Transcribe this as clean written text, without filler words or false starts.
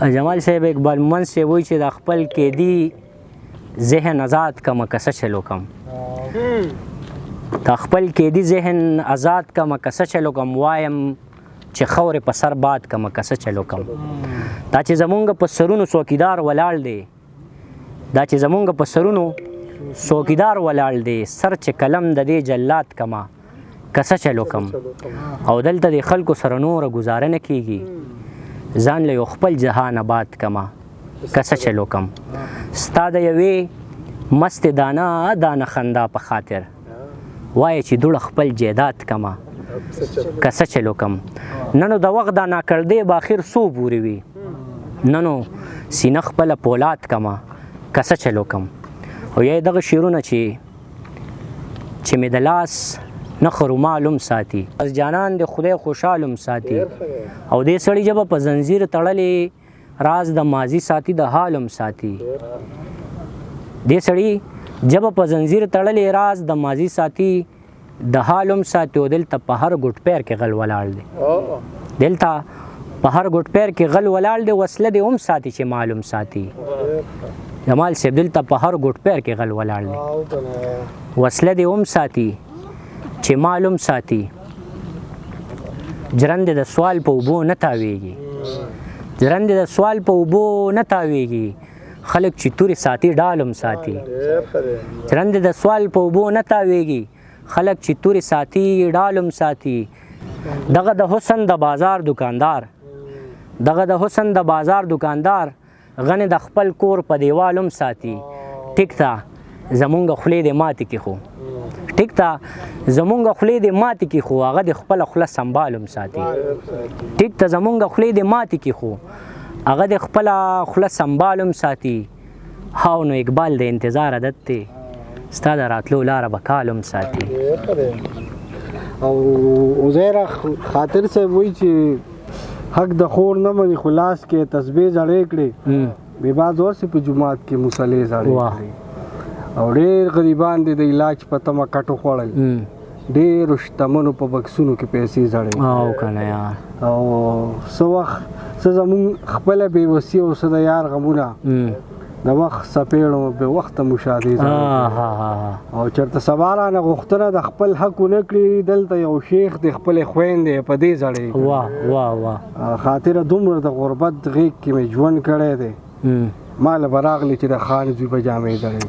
جمال صاحب اقبال مومند سے وایي چې د خپل قیدي ذهن آزاد کمه که څه چلو کم د خپل قیدي ذهن آزاد کمه که څه چلو کم وایم چې خورې په سر باد کمه که څه چلو کم دا چې زمونږ په سرونو څوکیدار ولاړ دی دا چې زمونږ په سرونو څوکیدار ولاړ دی سر چې قلم د دې جلات کما که څه چلو کم او دلته د خلکو سره نوره ګزاره نه کیږي ځان له یو خپل جهان آباد کما که څه چلو کم ستا د یوې مست دانه دانه خندا په خاطر وایه چې دوړه خپل جیدات کما که څه چلو کم ننو د وخت دا ناکړدې به آخر څو پورې وي ننو سینه خپله پولاد کما که څه چلو کم او یا دغه شعرونه چې مې د لاس نخ رومالم ساتي از جانان د خدای خوشحالم ساتي او دې سړي ژبه په زنځیر تړلې راز د ماضي ساتي د حالم ساتي دې سړي ژبه په زنځیر تړلې راز د ماضي ساتي د حالم ساتي او دلته په هر ګوټ پیر کې غل ولاړ دی دلته په هر ګوټ پیر کې غل ولاړ دی وسله دې هم ساتي چې معلوم ساتي جمال صاحب دلته په هر ګوټ پیر کې غل ولاړ دی وسله دې هم ساتي چې معلوم ساتي جرند د سوال په اوبو نه تاویږي جرند د سوال په اوبو نه تاویږي خلک چې تورې ساتي ډالم ساتي جرند د سوال په اوبو نه تاویږي خلک چې تورې ساتي ډالم ساتي دغه د حسن د بازار دکاندار دغه د حسن د بازار دکاندار غنې د خپل کور په دیوالم ساتي ټیک ته زمونږ خولې د ماتې کې خو ټیک ته زمونږ خولې د ماتې کې خو هغه د خپله خوله سنبالم ساتي ټیک ته زمونږ خولې د ماتې کې خو هغه د خپله خوله سنبالم ساتي هاو نو اقبال د انتظار عادت دی ستا د راتلو لاره به کالم ساتي او عزیر خاطر صاحب وایي چې حق د خور نه مني خو لاس کې تسبیح زړې کړې بې باز ورسې په جومات کې مصلې زړې کړې او ډېر غریبان دي د علاج په تمه کټو خوړل ډېرو شتمنو په بکسونو کې پیسې زړې او کنه یار او څه وخت څه زمونږ خپله بېوسي او څه د یار غمونه د وخت څپېړو بې وخته مشاهدې او چېرته سبا رانه غوښتنه د خپل حق ونه کړي دلته یو شیخ د خپلې خویندې په دې زړې خاطره دومره د غربت غېږ کې مې ژوند کړی دی ما له به راغلی چې د خان زوی په جامې زړې